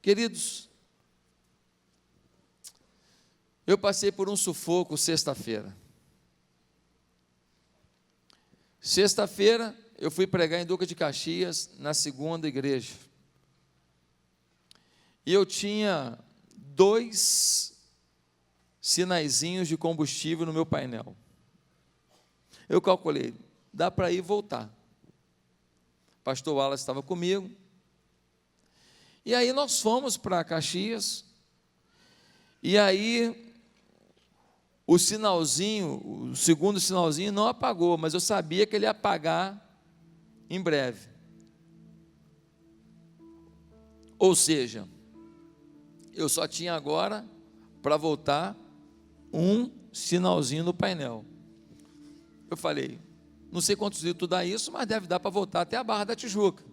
Queridos, eu passei por um sufoco sexta-feira. Sexta-feira, eu fui pregar em Duque de Caxias, na segunda igreja. E eu tinha 2 sinaizinhos de combustível no meu painel. Eu calculei, dá para ir e voltar. O pastor Wallace estava comigo. E aí nós fomos para Caxias. E aí o sinalzinho, o segundo sinalzinho não apagou, mas eu sabia que ele ia apagar em breve. Ou seja, eu só tinha agora para voltar um sinalzinho no painel. Eu falei, não sei quantos litros dá isso, mas deve dar para voltar até a Barra da Tijuca.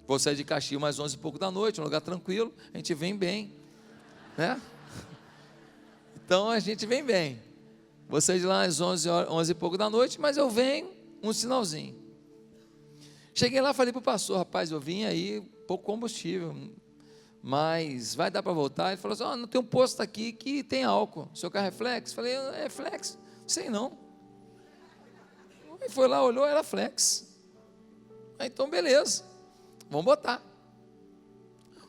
Vou sair de Caxias mais 11 e pouco da noite, um lugar tranquilo, a gente vem bem, né? Então a gente vem bem. Vou sair de lá às 11 e pouco da noite, mas eu venho um sinalzinho. Cheguei lá, falei para o pastor, rapaz, eu vim aí, pouco combustível, mas vai dar para voltar? Ele falou assim, não tem um posto aqui que tem álcool, seu carro é flex? Falei, é flex? Sei não. Ele foi lá, olhou, era flex. Então beleza, vamos botar.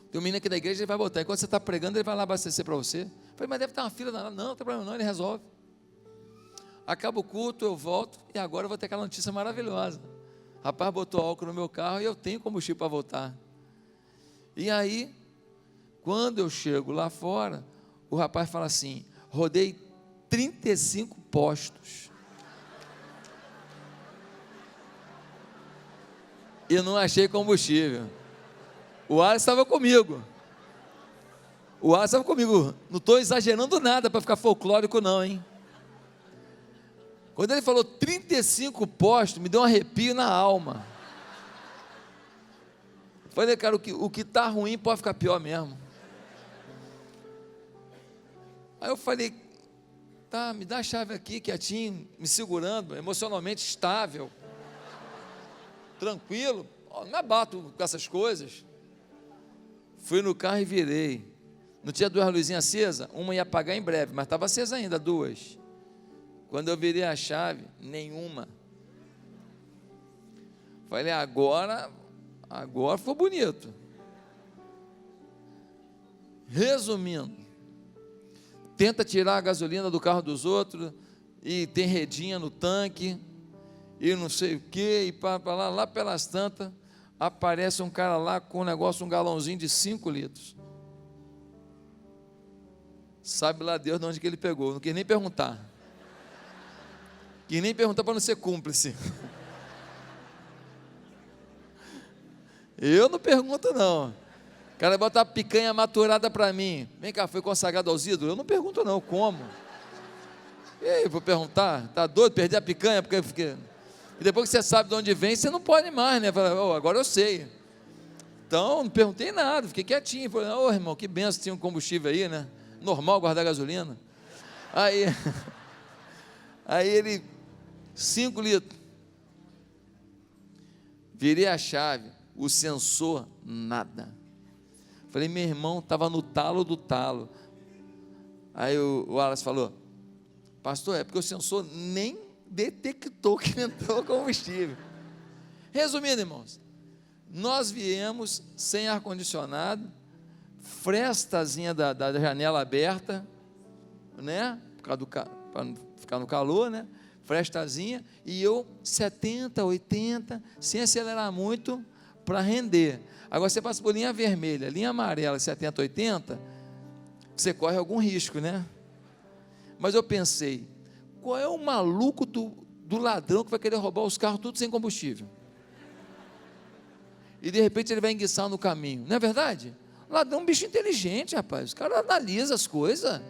Tem um menino aqui da igreja, ele vai botar, enquanto você está pregando, ele vai lá abastecer para você. Falei, mas deve ter uma fila danada. Não, não tem problema não, ele resolve. Acaba o culto, eu volto, e agora eu vou ter aquela notícia maravilhosa. O rapaz botou álcool no meu carro e eu tenho combustível para voltar. E aí, quando eu chego lá fora, o rapaz fala assim, rodei 35 postos. E não achei combustível. O Alisson estava comigo. Não estou exagerando nada para ficar folclórico não, hein? Quando ele falou 35 postos, me deu um arrepio na alma. Falei, cara, o que está ruim pode ficar pior mesmo. Aí eu falei, tá, me dá a chave aqui, quietinho, me segurando, emocionalmente estável, tranquilo, não me abato com essas coisas. Fui no carro e virei. Não tinha 2 luzinhas acesas? Uma ia apagar em breve, mas estava acesa ainda, 2. Quando eu virei a chave, nenhuma. Falei, agora ficou bonito. Resumindo, tenta tirar a gasolina do carro dos outros, e tem redinha no tanque, e não sei o que, e para lá pelas tantas, aparece um cara lá com um negócio, um galãozinho de 5 litros. Sabe lá Deus de onde que ele pegou, não quis nem perguntar. Quis nem perguntar para não ser cúmplice. Eu não pergunto não. O cara bota a picanha maturada para mim. Vem cá, foi consagrado aos ídolos? Eu não pergunto não, como? E aí, vou perguntar? Tá doido, perder a picanha? Porque... E depois que você sabe de onde vem, você não pode mais, né? Fala, agora eu sei. Então, não perguntei nada, fiquei quietinho. Falei, irmão, que benção, tinha um combustível aí, né? Normal guardar gasolina. Aí ele, 5 litros. Virei a chave, o sensor, nada. Falei, meu irmão, estava no talo do talo. Aí o Wallace falou, pastor, é porque o sensor nem detectou que entrou combustível. Resumindo, irmãos, nós viemos sem ar-condicionado, frestazinha da janela aberta, né, para não ficar no calor, né, frestazinha, e eu 70, 80, sem acelerar muito, para render. Agora você passa por linha vermelha, linha amarela, 70, 80, você corre algum risco, né? Mas eu pensei, qual é o maluco do ladrão que vai querer roubar os carros tudo sem combustível? E de repente ele vai enguiçar no caminho, não é verdade? Ladrão é um bicho inteligente, rapaz, o cara analisa as coisas.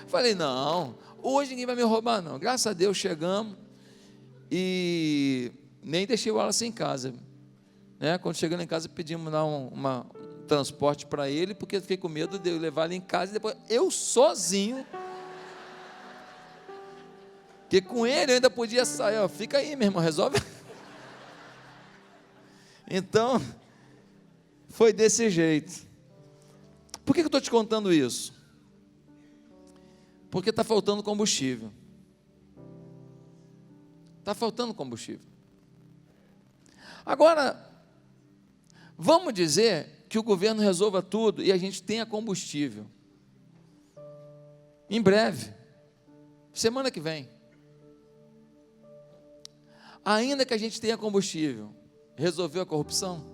Falei, não, hoje ninguém vai me roubar não. Graças a Deus chegamos e nem deixei o Wallace em casa, né? Quando chegando em casa pedimos lá um transporte para ele, porque eu fiquei com medo de eu levar ele em casa e depois eu sozinho, porque com ele eu ainda podia sair, fica aí meu irmão, resolve. Então foi desse jeito. Por que eu estou te contando isso? Porque está faltando combustível. Está faltando combustível. Agora, vamos dizer que o governo resolva tudo e a gente tenha combustível. Em breve, semana que vem. Ainda que a gente tenha combustível, resolveu a corrupção?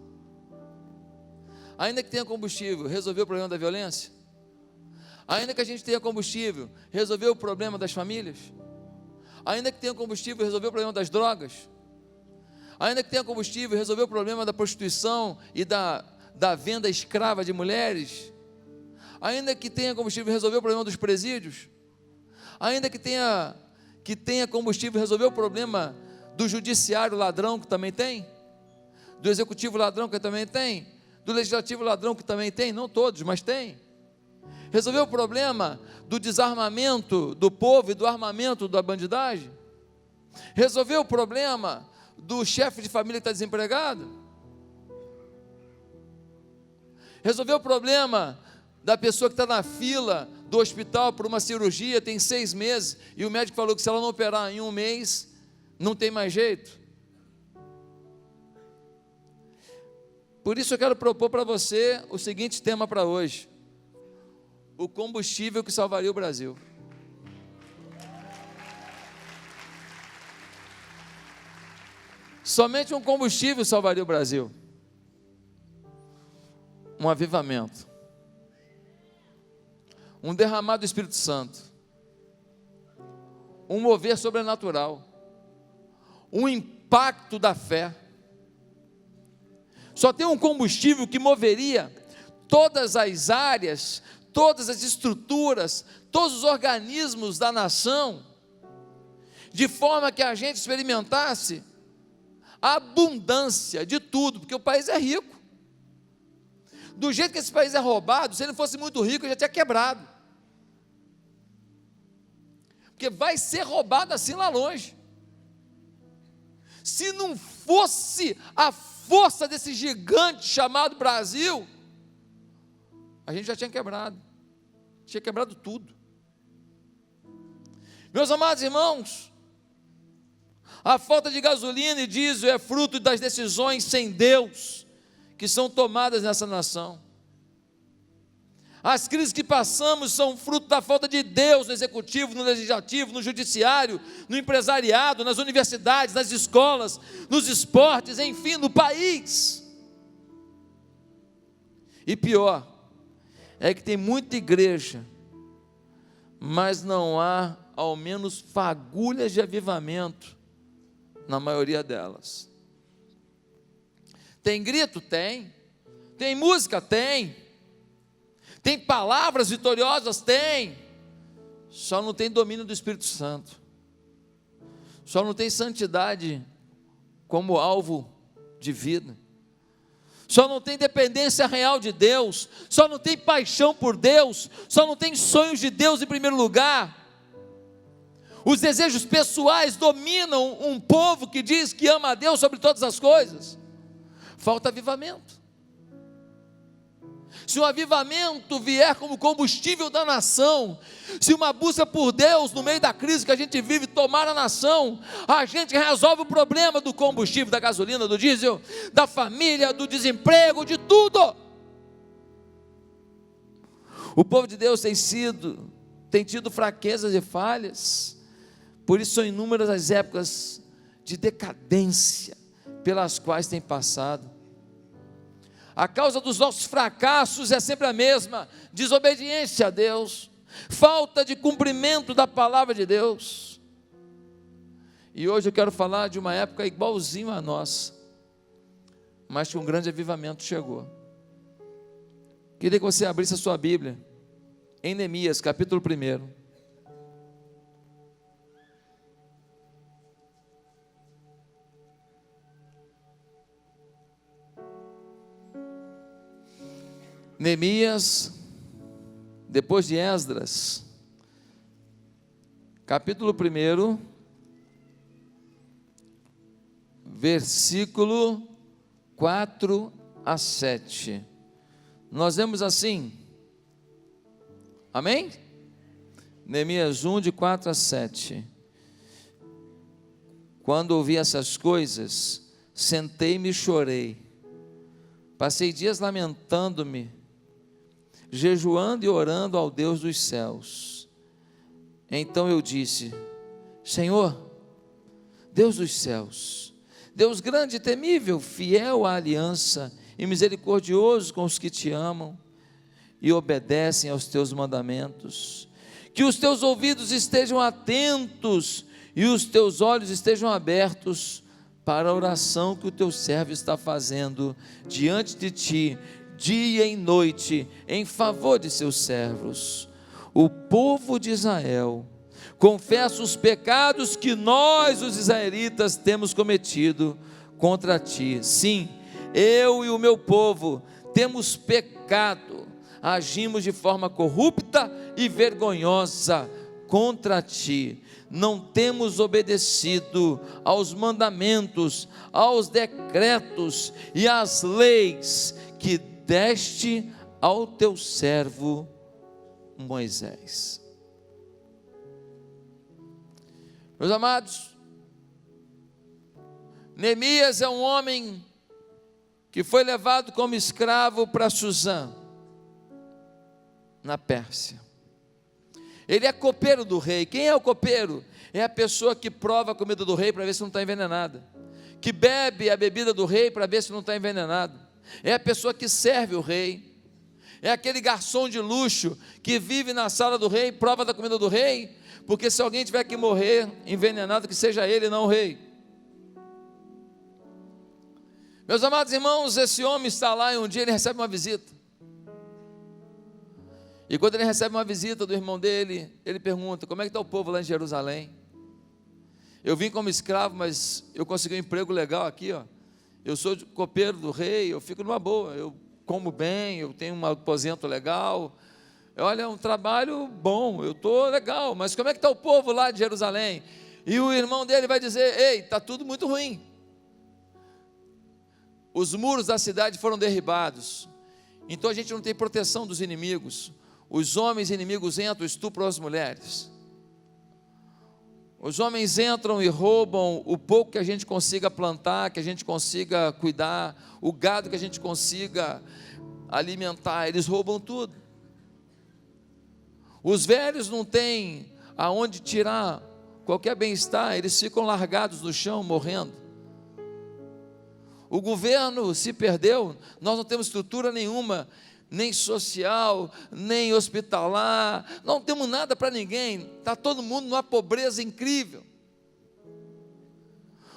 Ainda que tenha combustível, resolveu o problema da violência? Ainda que a gente tenha combustível, resolveu o problema das famílias? Ainda que tenha combustível, resolveu o problema das drogas? Ainda que tenha combustível, resolveu o problema da prostituição e da venda escrava de mulheres? Ainda que tenha combustível, resolveu o problema dos presídios? Ainda que tenha combustível, resolveu o problema do judiciário ladrão, que também tem? Do executivo ladrão, que também tem? Do legislativo ladrão, que também tem? Não todos, mas tem. Resolveu o problema do desarmamento do povo e do armamento da bandidagem? Resolveu o problema do chefe de família que está desempregado? Resolveu o problema da pessoa que está na fila do hospital por uma cirurgia, tem 6 meses, e o médico falou que se ela não operar em 1 mês, não tem mais jeito? Por isso eu quero propor para você o seguinte tema para hoje: o combustível que salvaria o Brasil. Somente um combustível salvaria o Brasil: um avivamento, um derramar do Espírito Santo, um mover sobrenatural, um impacto da fé. Só tem um combustível que moveria todas as áreas, todas as estruturas, todos os organismos da nação, de forma que a gente experimentasse a abundância de tudo, porque o país é rico. Do jeito que esse país é roubado, se ele fosse muito rico, ele já tinha quebrado. Porque vai ser roubado assim lá longe. Se não fosse a força desse gigante chamado Brasil, a gente já tinha quebrado tudo. Meus amados irmãos, a falta de gasolina e diesel é fruto das decisões sem Deus que são tomadas nessa nação. As crises que passamos são fruto da falta de Deus no executivo, no legislativo, no judiciário, no empresariado, nas universidades, nas escolas, nos esportes, enfim, no país. E pior, é que tem muita igreja, mas não há ao menos fagulhas de avivamento na maioria delas. Tem grito? Tem. Tem música? Tem. Tem palavras vitoriosas? Tem. Só não tem domínio do Espírito Santo. Só não tem santidade como alvo de vida. Só não tem dependência real de Deus. Só não tem paixão por Deus. Só não tem sonhos de Deus em primeiro lugar. Os desejos pessoais dominam um povo que diz que ama a Deus sobre todas as coisas. Falta avivamento. Se o avivamento vier como combustível da nação, se uma busca por Deus no meio da crise que a gente vive tomar a nação, a gente resolve o problema do combustível, da gasolina, do diesel, da família, do desemprego, de tudo. O povo de Deus tem tido fraquezas e falhas, por isso são inúmeras as épocas de decadência pelas quais tem passado. A causa dos nossos fracassos é sempre a mesma: desobediência a Deus, falta de cumprimento da palavra de Deus. E hoje eu quero falar de uma época igualzinho à nossa, mas que um grande avivamento chegou. Queria que você abrisse a sua Bíblia em Neemias, capítulo 1. Neemias, depois de Esdras, capítulo 1, versículo 4 a 7. Nós vemos assim: Amém? Neemias 1, de 4 a 7. Quando ouvi essas coisas, sentei-me e chorei. Passei dias lamentando-me, jejuando e orando ao Deus dos céus. Então eu disse: Senhor, Deus dos céus, Deus grande e temível, fiel à aliança e misericordioso com os que te amam e obedecem aos teus mandamentos, que os teus ouvidos estejam atentos e os teus olhos estejam abertos para a oração que o teu servo está fazendo diante de ti, dia e noite, em favor de seus servos, o povo de Israel. Confessa os pecados que nós, os israelitas, temos cometido contra ti. Sim, eu e o meu povo temos pecado, agimos de forma corrupta e vergonhosa contra ti. Não temos obedecido aos mandamentos, aos decretos e às leis que deste ao teu servo Moisés. Meus amados, Neemias é um homem que foi levado como escravo para Suzã, na Pérsia. Ele é copeiro do rei. Quem é o copeiro? É a pessoa que prova a comida do rei para ver se não está envenenada, que bebe a bebida do rei para ver se não está envenenado. É a pessoa que serve o rei. É aquele garçom de luxo que vive na sala do rei, prova da comida do rei, porque se alguém tiver que morrer envenenado, que seja ele, não o rei. Meus amados irmãos, esse homem está lá e um dia ele recebe uma visita. E quando ele recebe uma visita do irmão dele, ele pergunta: como é que está o povo lá em Jerusalém? Eu vim como escravo, mas eu consegui um emprego legal aqui, ó. Eu sou copeiro do rei, eu fico numa boa, eu como bem, eu tenho um aposento legal. Olha, é um trabalho bom, eu estou legal, mas como é que está o povo lá de Jerusalém? E o irmão dele vai dizer: ei, está tudo muito ruim. Os muros da cidade foram derribados, então a gente não tem proteção dos inimigos. Os homens inimigos entram, estupram as mulheres. Os homens entram e roubam o pouco que a gente consiga plantar, que a gente consiga cuidar, o gado que a gente consiga alimentar, eles roubam tudo. Os velhos não têm aonde tirar qualquer bem-estar, eles ficam largados no chão, morrendo. O governo se perdeu, nós não temos estrutura nenhuma, nem social, nem hospitalar, não temos nada para ninguém, está todo mundo numa pobreza incrível.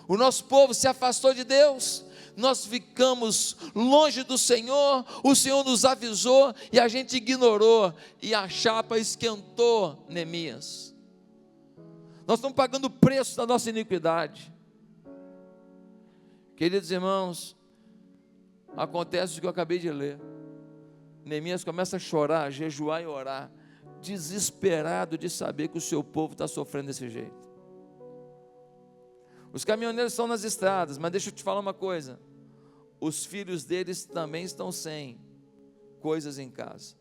O nosso povo se afastou de Deus, nós ficamos longe do Senhor, o Senhor nos avisou e a gente ignorou, e a chapa esquentou Neemias. Nós estamos pagando o preço da nossa iniquidade. Queridos irmãos, acontece o que eu acabei de ler. Neemias começa a chorar, a jejuar e orar, desesperado de saber que o seu povo está sofrendo desse jeito. Os caminhoneiros estão nas estradas, mas deixa eu te falar uma coisa: os filhos deles também estão sem coisas em casa.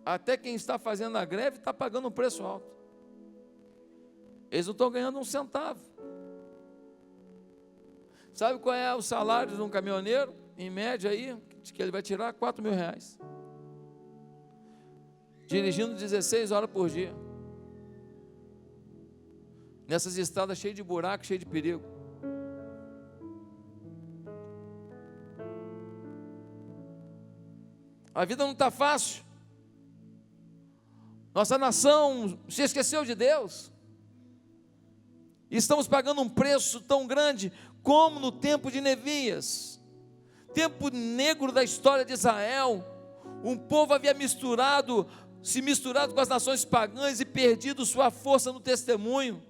Até quem está fazendo a greve está pagando um preço alto. Eles não estão ganhando um centavo. Sabe qual é o salário de um caminhoneiro? Em média aí, que ele vai tirar R$4.000. Dirigindo 16 horas por dia. Nessas estradas cheias de buraco, cheias de perigo. A vida não está fácil. Nossa nação se esqueceu de Deus. E estamos pagando um preço tão grande como no tempo de Neemias, tempo negro da história de Israel. Um povo havia se misturado com as nações pagãs e perdido sua força no testemunho,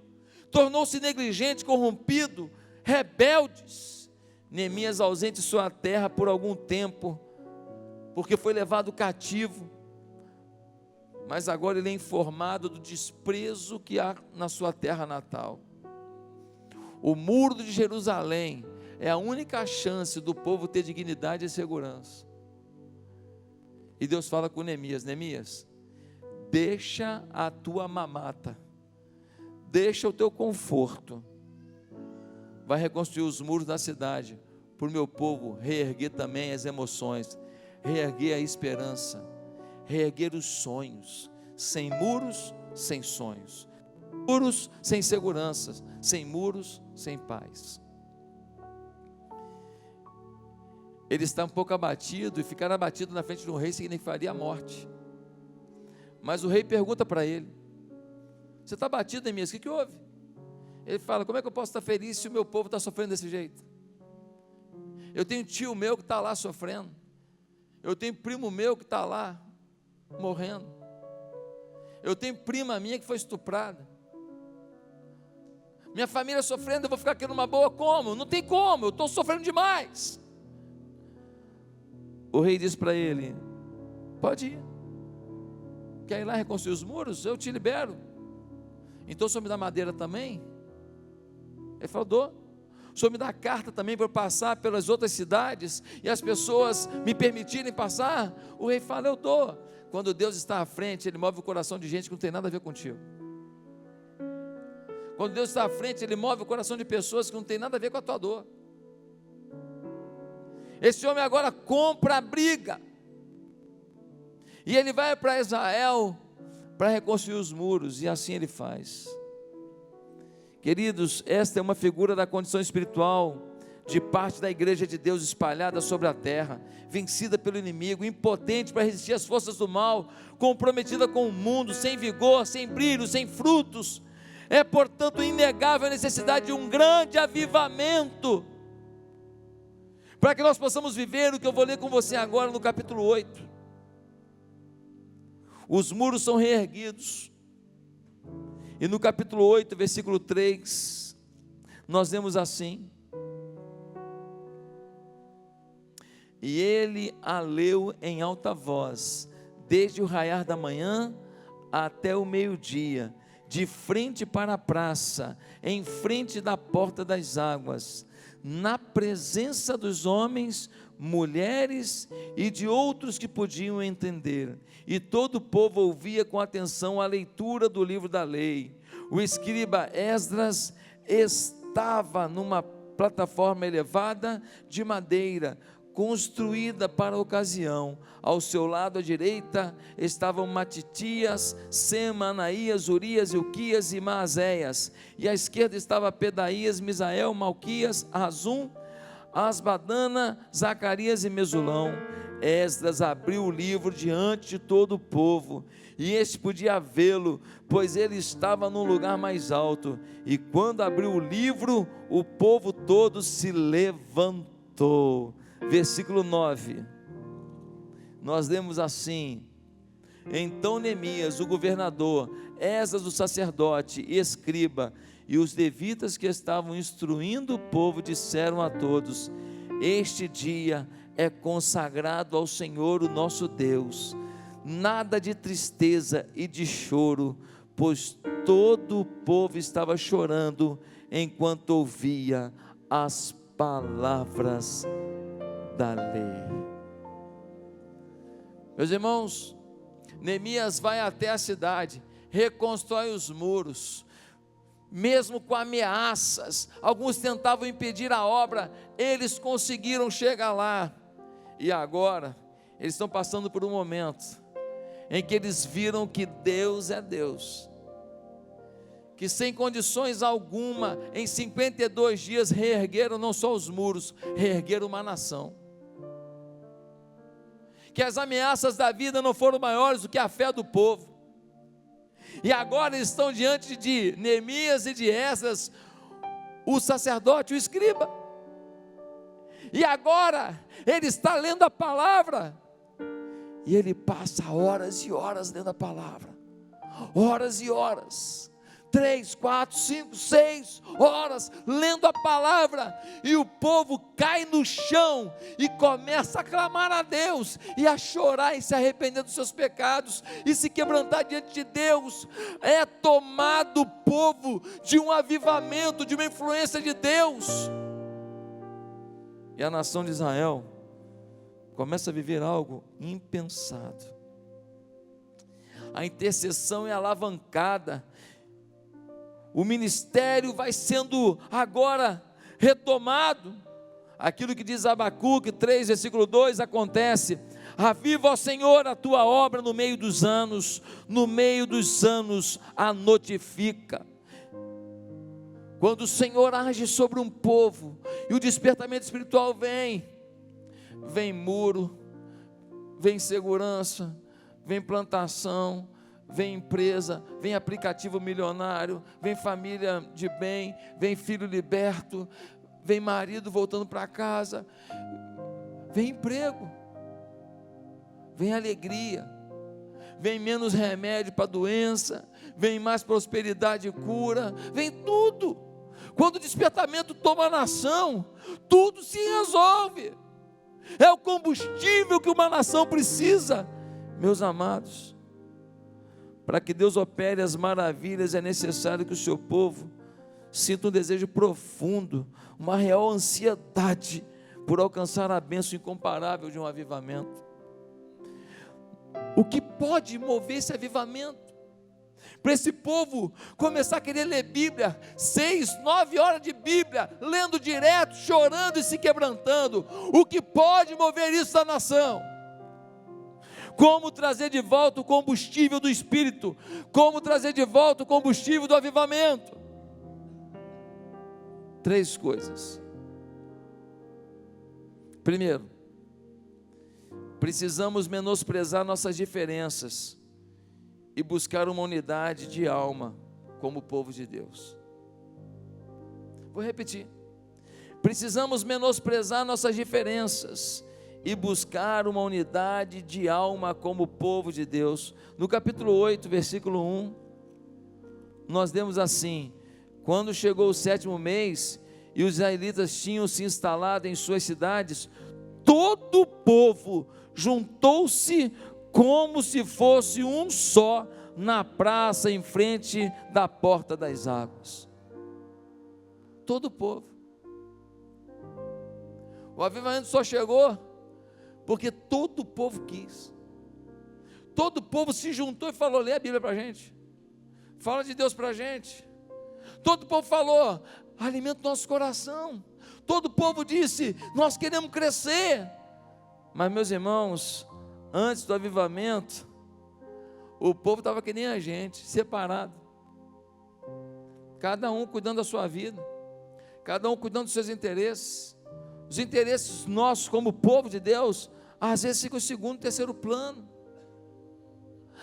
tornou-se negligente, corrompido, rebeldes. Neemias ausente de sua terra por algum tempo, porque foi levado cativo, mas agora ele é informado do desprezo que há na sua terra natal. O muro de Jerusalém É a única chance do povo ter dignidade e segurança. E Deus fala com Neemias: Neemias, deixa a tua mamata, deixa o teu conforto, vai reconstruir os muros da cidade, para o meu povo reerguer também as emoções, reerguer a esperança, reerguer os sonhos. Sem muros, sem sonhos. Muros sem segurança, sem muros, sem paz. Ele está um pouco abatido, e ficar abatido na frente de um rei significaria a morte. Mas o rei pergunta para ele: você está abatido, Neemias? O que houve? Ele fala: como é que eu posso estar feliz se o meu povo está sofrendo desse jeito? Eu tenho tio meu que está lá sofrendo, eu tenho primo meu que está lá morrendo, eu tenho prima minha que foi estuprada, minha família sofrendo, eu vou ficar aqui numa boa? Como? Não tem como, eu estou sofrendo demais. O rei disse para ele: pode ir, quer ir lá reconstruir os muros? Eu te libero. Então o senhor me dá madeira também? Ele falou: dou. O senhor me dá carta também para eu passar pelas outras cidades e as pessoas me permitirem passar? O rei fala: eu dou. Quando Deus está à frente, Ele move o coração de gente que não tem nada a ver contigo. Quando Deus está à frente, Ele move o coração de pessoas que não tem nada a ver com a tua dor. Esse homem agora compra a briga, e ele vai para Israel para reconstruir os muros, e assim ele faz. Queridos, esta é uma figura da condição espiritual de parte da igreja de Deus espalhada sobre a terra, vencida pelo inimigo, impotente para resistir às forças do mal, comprometida com o mundo, sem vigor, sem brilho, sem frutos. É, portanto, inegável a necessidade de um grande avivamento, para que nós possamos viver o que eu vou ler com você agora no capítulo 8. Os muros são reerguidos, e no capítulo 8, versículo 3, nós lemos assim: e ele a leu em alta voz, desde o raiar da manhã até o meio-dia, de frente para a praça, em frente da porta das águas, na presença dos homens, mulheres e de outros que podiam entender. E todo o povo ouvia com atenção a leitura do livro da lei. O escriba Esdras estava numa plataforma elevada de madeira, construída para a ocasião. Ao seu lado à direita estavam Matitias, Sema, Anaías, Urias, Ilquias e Maazéias, e à esquerda estava Pedaías, Misael, Malquias, Azum, Asbadana, Zacarias e Mesulão. Esdras abriu o livro diante de todo o povo, e este podia vê-lo, pois ele estava num lugar mais alto. E quando abriu o livro, o povo todo se levantou. Versículo 9, nós lemos assim: então Neemias, o governador, Esdras, o sacerdote e escriba, e os levitas que estavam instruindo o povo, disseram a todos: este dia é consagrado ao Senhor, o nosso Deus. Nada de tristeza e de choro, pois todo o povo estava chorando enquanto ouvia as palavras da lei. Meus irmãos, Neemias vai até a cidade, reconstrói os muros, mesmo com ameaças. Alguns tentavam impedir a obra, eles conseguiram chegar lá. E agora eles estão passando por um momento em que eles viram que Deus é Deus, que sem condições alguma, em 52 dias reergueram não só os muros, reergueram uma nação. Que as ameaças da vida não foram maiores do que a fé do povo. E agora eles estão diante de Neemias e de Esdras, o sacerdote, o escriba. E agora ele está lendo a palavra, e ele passa horas e horas lendo a palavra, horas e horas, 3, 4, 5, 6 horas lendo a palavra, e o povo cai no chão e começa a clamar a Deus, e a chorar e se arrepender dos seus pecados, e se quebrantar diante de Deus. É tomado o povo de um avivamento, de uma influência de Deus. E a nação de Israel começa a viver algo impensado. A intercessão é alavancada. O ministério vai sendo agora retomado. Aquilo que diz Abacuque 3, versículo 2, acontece. Aviva, ó Senhor, a tua obra no meio dos anos a notifica. Quando o Senhor age sobre um povo, e o despertamento espiritual vem muro, vem segurança, vem plantação, vem empresa, vem aplicativo milionário, vem família de bem, vem filho liberto, vem marido voltando para casa, vem emprego, vem alegria, vem menos remédio para doença, vem mais prosperidade e cura, vem tudo. Quando o despertamento toma a nação, tudo se resolve. É o combustível que uma nação precisa, meus amados. Para que Deus opere as maravilhas, é necessário que o seu povo sinta um desejo profundo, uma real ansiedade por alcançar a bênção incomparável de um avivamento. O que pode mover esse avivamento? Para esse povo começar a querer ler Bíblia, 6, 9 horas de Bíblia, lendo direto, chorando e se quebrantando. O que pode mover isso na nação? Como trazer de volta o combustível do Espírito? Como trazer de volta o combustível do avivamento? 3 coisas. Primeiro, precisamos menosprezar nossas diferenças e buscar uma unidade de alma como povo de Deus. Vou repetir. Precisamos menosprezar nossas diferenças e buscar uma unidade de alma como povo de Deus. No capítulo 8, versículo 1, nós lemos assim: quando chegou o 7º mês e os israelitas tinham se instalado em suas cidades, todo o povo juntou-se como se fosse um só na praça em frente da porta das águas. Todo o povo. O avivamento só chegou porque todo o povo quis. Todo o povo se juntou e falou: lê a Bíblia para a gente, fala de Deus para a gente. Todo o povo falou: alimenta o nosso coração. Todo o povo disse: nós queremos crescer. Mas, meus irmãos, antes do avivamento, o povo estava que nem a gente, separado, cada um cuidando da sua vida, cada um cuidando dos seus interesses. Os interesses nossos como povo de Deus, às vezes ficam em segundo, terceiro plano.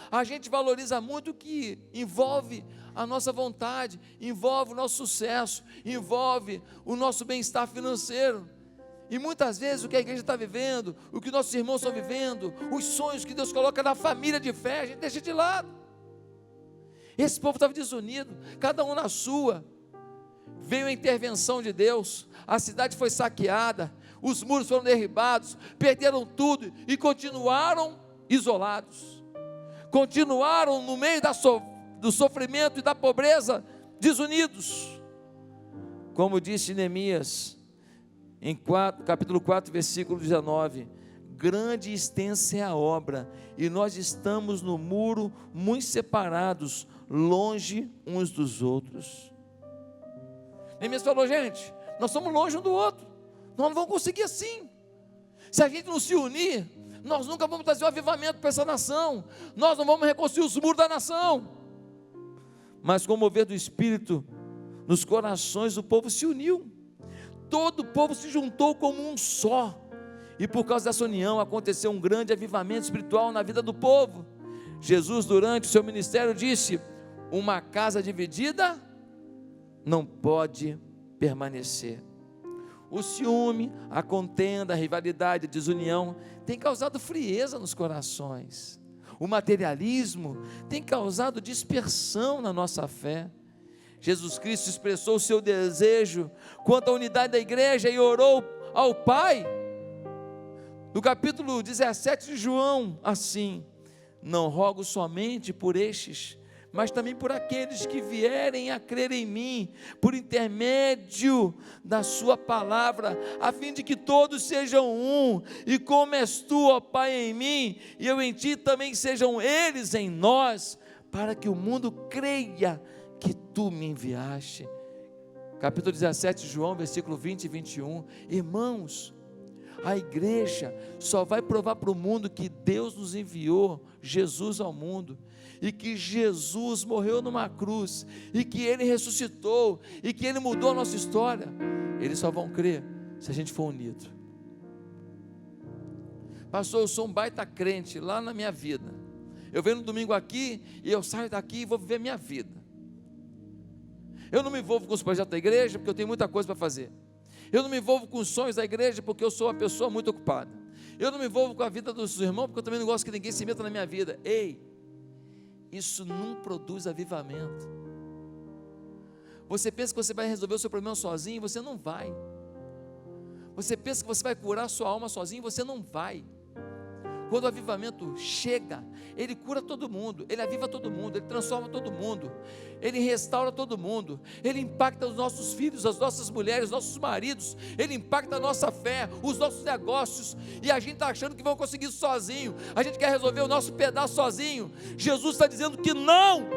A gente valoriza muito o que envolve a nossa vontade, envolve o nosso sucesso, envolve o nosso bem-estar financeiro. E muitas vezes o que a igreja está vivendo, o que nossos irmãos estão vivendo, os sonhos que Deus coloca na família de fé, a gente deixa de lado. Esse povo estava desunido, cada um na sua. Veio a intervenção de Deus, a cidade foi saqueada, os muros foram derribados, perderam tudo e continuaram isolados. Continuaram no meio do sofrimento e da pobreza, desunidos. Como disse Neemias, em capítulo 4, versículo 19: grande e extensa é a obra, e nós estamos no muro muito separados, longe uns dos outros. Neemias falou: gente, nós somos longe um do outro, nós não vamos conseguir assim. Se a gente não se unir, nós nunca vamos trazer o avivamento para essa nação, nós não vamos reconstruir os muros da nação. Mas com o mover do Espírito nos corações do povo se uniu, todo o povo se juntou como um só, e por causa dessa união aconteceu um grande avivamento espiritual na vida do povo. Jesus, durante o seu ministério, disse: uma casa dividida não pode permanecer. O ciúme, a contenda, a rivalidade, a desunião tem causado frieza nos corações. O materialismo tem causado dispersão na nossa fé. Jesus Cristo expressou o seu desejo quanto à unidade da igreja e orou ao Pai, no capítulo 17 de João, assim: não rogo somente por estes, mas também por aqueles que vierem a crer em mim, por intermédio da sua palavra, a fim de que todos sejam um, e como és tu, ó Pai, em mim, e eu em ti, também sejam eles em nós, para que o mundo creia que tu me enviaste. Capítulo 17 de João, versículo 20 e 21. Irmãos, a igreja só vai provar para o mundo que Deus nos enviou Jesus ao mundo, e que Jesus morreu numa cruz, e que Ele ressuscitou, e que Ele mudou a nossa história. Eles só vão crer se a gente for unido. Pastor, eu sou um baita crente lá na minha vida, eu venho no domingo aqui, e eu saio daqui e vou viver a minha vida. Eu não me envolvo com os projetos da igreja, porque eu tenho muita coisa para fazer. Eu não me envolvo com os sonhos da igreja, porque eu sou uma pessoa muito ocupada. Eu não me envolvo com a vida dos irmãos, porque eu também não gosto que ninguém se meta na minha vida. Ei, isso não produz avivamento. Você pensa que você vai resolver o seu problema sozinho? Você não vai. Você pensa que você vai curar a sua alma sozinho? Você não vai. Quando o avivamento chega, ele cura todo mundo, ele aviva todo mundo, ele transforma todo mundo, ele restaura todo mundo, ele impacta os nossos filhos, as nossas mulheres, os nossos maridos, ele impacta a nossa fé, os nossos negócios, e a gente está achando que vão conseguir isso sozinho, a gente quer resolver o nosso pedaço sozinho. Jesus está dizendo que não.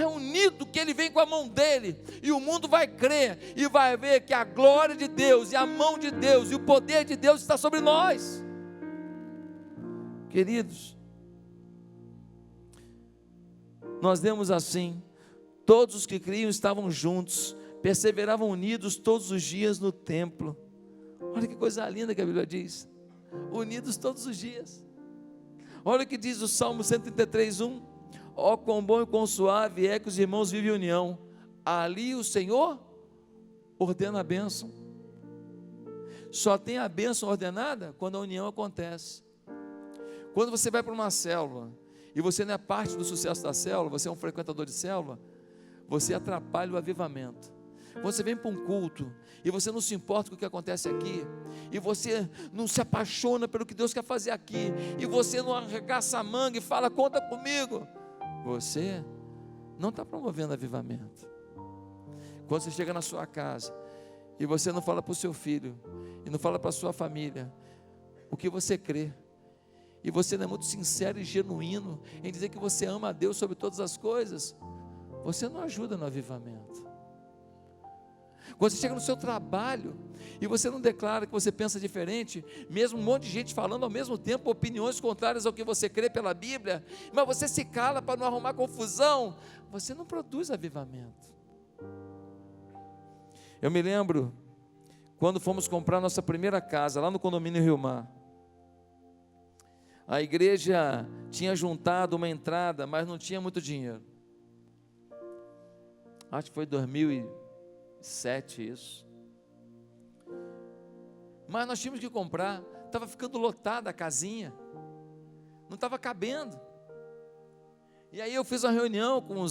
É unido que Ele vem com a mão dEle, e o mundo vai crer, e vai ver que a glória de Deus, e a mão de Deus, e o poder de Deus está sobre nós. Queridos, nós lemos assim: todos os que criam estavam juntos, perseveravam unidos todos os dias no templo. Olha que coisa linda que a Bíblia diz, unidos todos os dias. Olha o que diz o Salmo 133:1. Ó, quão bom e quão suave é que os irmãos vivem em união. Ali o Senhor ordena a bênção. Só tem a bênção ordenada quando a união acontece. Quando você vai para uma célula e você não é parte do sucesso da célula, você é um frequentador de célula, você atrapalha o avivamento. Quando você vem para um culto e você não se importa com o que acontece aqui, e você não se apaixona pelo que Deus quer fazer aqui, e você não arregaça a manga e fala, conta comigo, você não está promovendo avivamento. Quando você chega na sua casa e você não fala para o seu filho, e não fala para a sua família o que você crê, e você não é muito sincero e genuíno em dizer que você ama a Deus sobre todas as coisas, você não ajuda no avivamento. Quando você chega no seu trabalho e você não declara que você pensa diferente, mesmo um monte de gente falando ao mesmo tempo opiniões contrárias ao que você crê pela Bíblia, mas você se cala para não arrumar confusão, você não produz avivamento. Eu me lembro quando fomos comprar nossa primeira casa lá no condomínio Rio Mar. A igreja tinha juntado uma entrada, mas não tinha muito dinheiro. Acho que foi 2007 isso. Mas nós tínhamos que comprar, estava ficando lotada a casinha, não estava cabendo. E aí eu fiz uma reunião com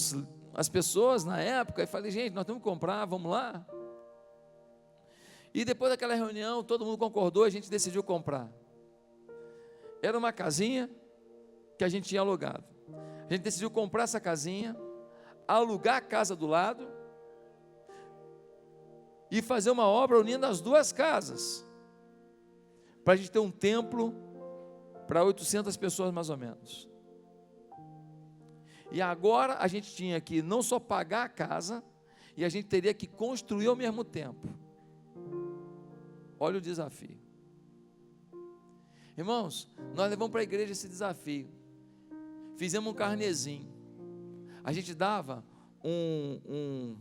as pessoas na época e falei, gente, nós temos que comprar, vamos lá. E depois daquela reunião, todo mundo concordou, a gente decidiu comprar. Era uma casinha que a gente tinha alugado. A gente decidiu comprar essa casinha, alugar a casa do lado e fazer uma obra unindo as duas casas, para a gente ter um templo para 800 pessoas mais ou menos. E agora a gente tinha que não só pagar a casa, e a gente teria que construir ao mesmo tempo. Olha o desafio. Irmãos, nós levamos para a igreja esse desafio. Fizemos um carnezinho. A gente dava um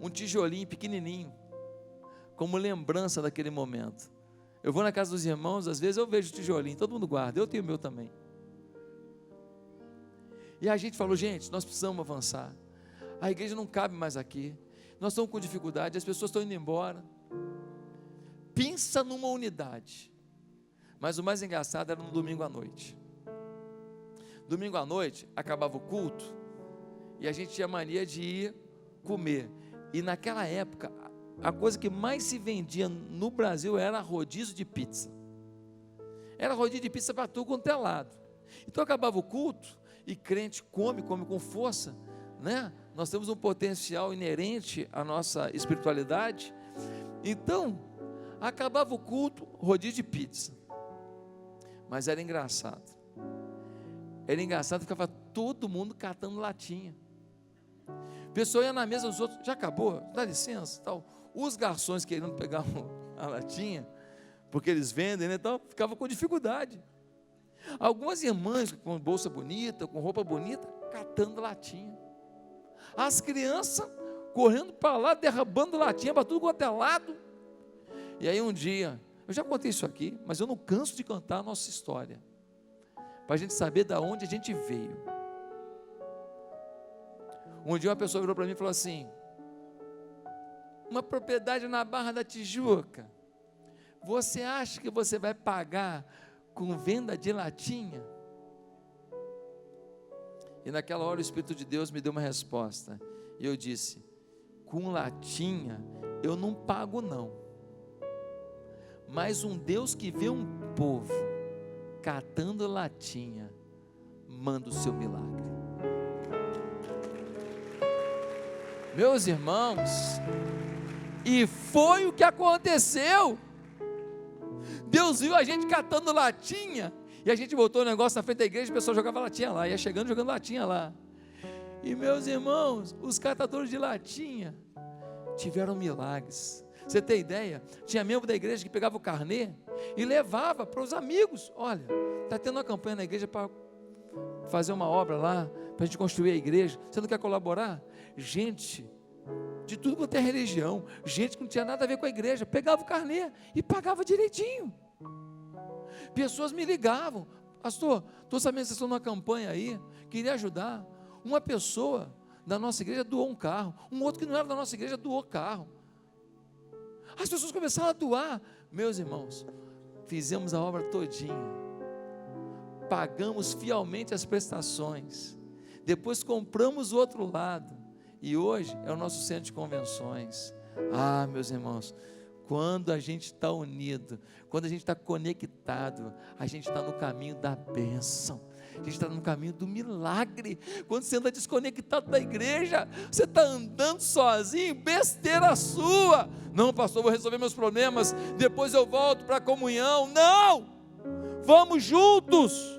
tijolinho pequenininho, como lembrança daquele momento. Eu vou na casa dos irmãos, às vezes eu vejo o tijolinho, todo mundo guarda, eu tenho o meu também. E a gente falou, gente, nós precisamos avançar. A igreja não cabe mais aqui. Nós estamos com dificuldade, as pessoas estão indo embora. Pensa numa unidade. Mas o mais engraçado era no domingo à noite. Domingo à noite, acabava o culto, e a gente tinha mania de ir comer. E naquela época, a coisa que mais se vendia no Brasil era rodízio de pizza. Era rodízio de pizza para tudo quanto é lado. Então acabava o culto, E crente come com força, né? Nós temos um potencial inerente à nossa espiritualidade. Então, acabava o culto, rodízio de pizza. Mas era engraçado. Era engraçado, ficava todo mundo catando latinha. A pessoa ia na mesa dos outros, já acabou? Dá licença, tal. Os garçons querendo pegar a latinha, porque eles vendem, né? Então, ficava com dificuldade. Algumas irmãs com bolsa bonita, com roupa bonita, catando latinha. As crianças correndo para lá, derrubando latinha para tudo quanto é lado. E aí um dia, eu já contei isso aqui, mas eu não canso de contar a nossa história, para a gente saber de onde a gente veio. Um dia uma pessoa virou para mim e falou assim: uma propriedade na Barra da Tijuca, você acha que você vai pagar com venda de latinha? E naquela hora o Espírito de Deus me deu uma resposta, e eu disse: com latinha eu não pago não, mas um Deus que vê um povo catando latinha, manda o seu milagre. Meus irmãos, e foi o que aconteceu. Deus viu a gente catando latinha, e a gente botou o negócio na frente da igreja, e o pessoal jogava latinha lá, ia chegando jogando latinha lá. E meus irmãos, os catadores de latinha tiveram milagres. Você tem ideia? Tinha membro da igreja que pegava o carnê e levava para os amigos. Olha, está tendo uma campanha na igreja para fazer uma obra lá, para a gente construir a igreja. Você não quer colaborar? Gente de tudo quanto é religião, gente que não tinha nada a ver com a igreja, pegava o carnê e pagava direitinho. Pessoas me ligavam: pastor, estou sabendo que vocês estão numa campanha aí, queria ajudar. Uma pessoa da nossa igreja doou um carro, um outro que não era da nossa igreja doou carro. As pessoas começaram a doar. Meus irmãos, fizemos a obra todinha, pagamos fielmente as prestações, depois compramos o outro lado, e hoje é o nosso centro de convenções. Ah, meus irmãos, quando a gente está unido, quando a gente está conectado, a gente está no caminho da bênção, a gente está no caminho do milagre. Quando você anda desconectado da igreja, você está andando sozinho, besteira sua. Não, pastor, vou resolver meus problemas, depois eu volto para a comunhão. Não, vamos juntos.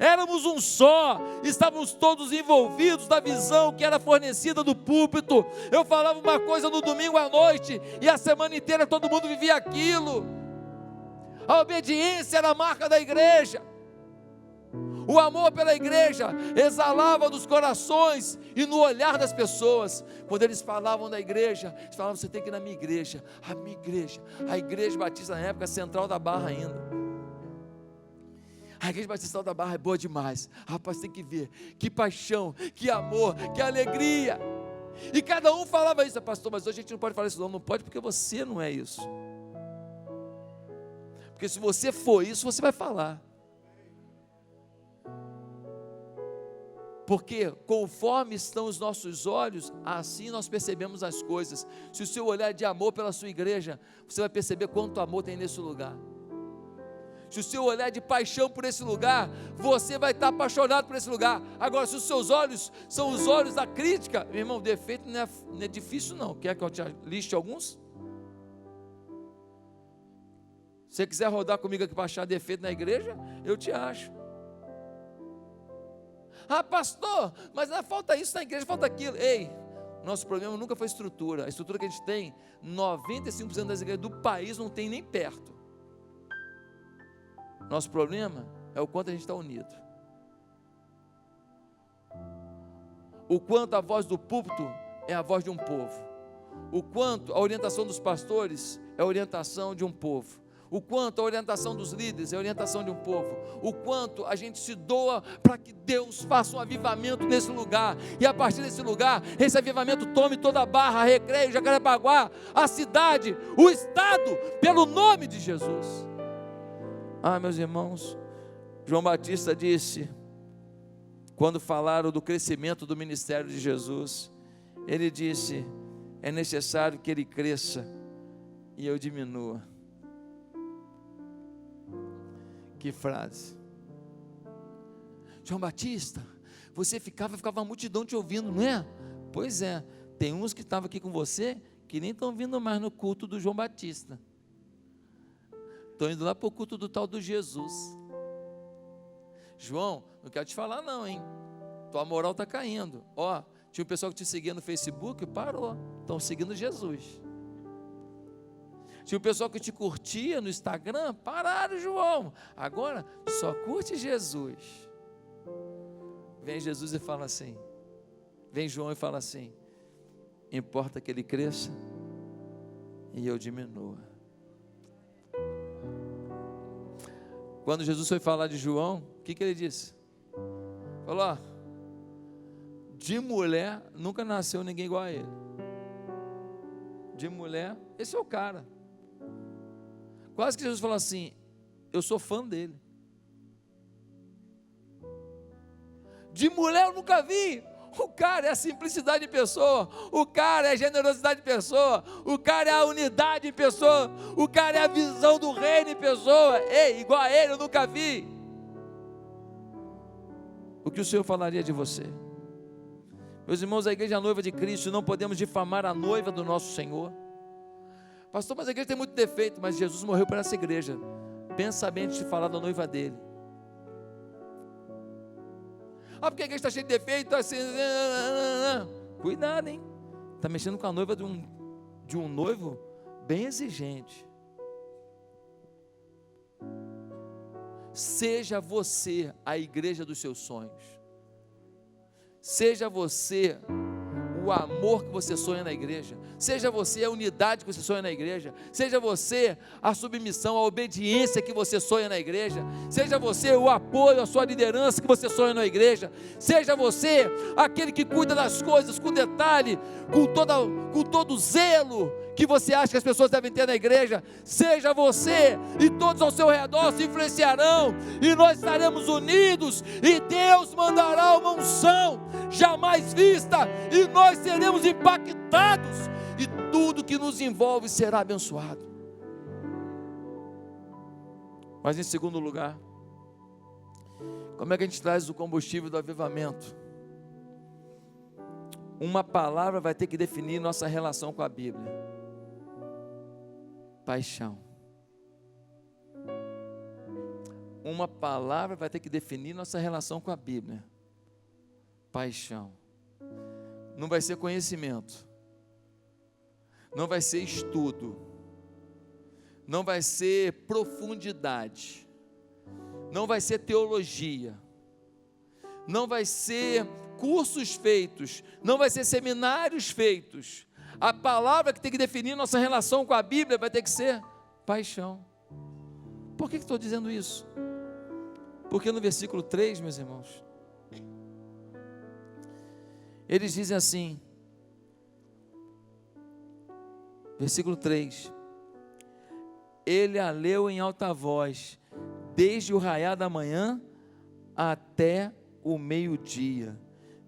Éramos um só, estávamos todos envolvidos na visão que era fornecida do púlpito. Eu falava uma coisa no domingo à noite, e a semana inteira todo mundo vivia aquilo. A obediência era a marca da igreja. O amor pela igreja exalava dos corações e no olhar das pessoas. Quando eles falavam da igreja, eles falavam: você tem que ir na minha igreja. A minha igreja, a igreja batista na época central da Barra ainda. A igreja batista da Barra é boa demais. Rapaz, tem que ver, que paixão, que amor, que alegria. E cada um falava isso: pastor, mas hoje a gente não pode falar isso. Não pode, porque você não é isso. Porque se você for isso, você vai falar. Porque conforme estão os nossos olhos, assim nós percebemos as coisas. Se o seu olhar é de amor pela sua igreja, você vai perceber quanto amor tem nesse lugar. Se o seu olhar é de paixão por esse lugar, você vai estar apaixonado por esse lugar. Agora, se os seus olhos são os olhos da crítica, meu irmão, defeito não é difícil não. Quer que eu te liste alguns? Se você quiser rodar comigo aqui para achar defeito na igreja, eu te acho. Ah, pastor, mas não falta isso na igreja, falta aquilo. Ei, nosso problema nunca foi estrutura. A estrutura que a gente tem, 95% das igrejas do país não tem nem perto. Nosso problema é o quanto a gente está unido. O quanto a voz do púlpito é a voz de um povo. O quanto a orientação dos pastores é a orientação de um povo. O quanto a orientação dos líderes é a orientação de um povo. O quanto a gente se doa para que Deus faça um avivamento nesse lugar. E a partir desse lugar, esse avivamento tome toda a Barra, Recreio, Jacarepaguá, a cidade, o estado, pelo nome de Jesus. Ah, meus irmãos, João Batista disse, quando falaram do crescimento do ministério de Jesus, ele disse: é necessário que ele cresça e eu diminua. Que frase! João Batista, você ficava a multidão te ouvindo, não é? Pois é, tem uns que estavam aqui com você, que nem estão vindo mais no culto do João Batista. Estão indo lá para o culto do tal do Jesus. João, não quero te falar não, hein? Tua moral está caindo. Ó, tinha um pessoal que te seguia no Facebook, parou. Estão seguindo Jesus. Tinha um pessoal que te curtia no Instagram, pararam, João. Agora, só curte Jesus. Vem Jesus e fala assim, vem João e fala assim, importa que ele cresça e eu diminua. Quando Jesus foi falar de João, o que ele disse? Falou, ó, de mulher nunca nasceu ninguém igual a ele. De mulher, esse é o cara. Quase que Jesus falou assim, eu sou fã dele. De mulher eu nunca vi. O cara é a simplicidade em pessoa, o cara é a generosidade em pessoa, o cara é a unidade em pessoa, o cara é a visão do reino em pessoa. Ei, igual a ele eu nunca vi. O que o Senhor falaria de você? Meus irmãos, a igreja é a noiva de Cristo, não podemos difamar a noiva do nosso Senhor. Pastor, mas a igreja tem muito defeito, mas Jesus morreu por essa igreja. Pensa bem antes de falar da noiva dele. Ah, porque a igreja está cheia de defeito, assim, cuidado, hein? Está mexendo com a noiva de um noivo bem exigente. Seja você a igreja dos seus sonhos. Seja você o amor que você sonha na igreja. Seja você a unidade que você sonha na igreja. Seja você a submissão, a obediência que você sonha na igreja. Seja você o apoio, a sua liderança que você sonha na igreja. Seja você aquele que cuida das coisas com detalhe, com todo zelo que você acha que as pessoas devem ter na igreja. Seja você, e todos ao seu redor se influenciarão, e nós estaremos unidos, e Deus mandará uma unção jamais vista, e nós seremos impactados, e tudo que nos envolve será abençoado. Mas em segundo lugar, como é que a gente traz o combustível do avivamento? Uma palavra vai ter que definir nossa relação com a Bíblia. Paixão. Uma palavra vai ter que definir nossa relação com a Bíblia. Paixão. Não vai ser conhecimento. Não vai ser estudo. Não vai ser profundidade. Não vai ser teologia. Não vai ser cursos feitos. Não vai ser seminários feitos. A palavra que tem que definir nossa relação com a Bíblia vai ter que ser paixão. Por que estou dizendo isso? Porque no versículo 3, meus irmãos, eles dizem assim, versículo 3, ele a leu em alta voz, desde o raiar da manhã até o meio-dia.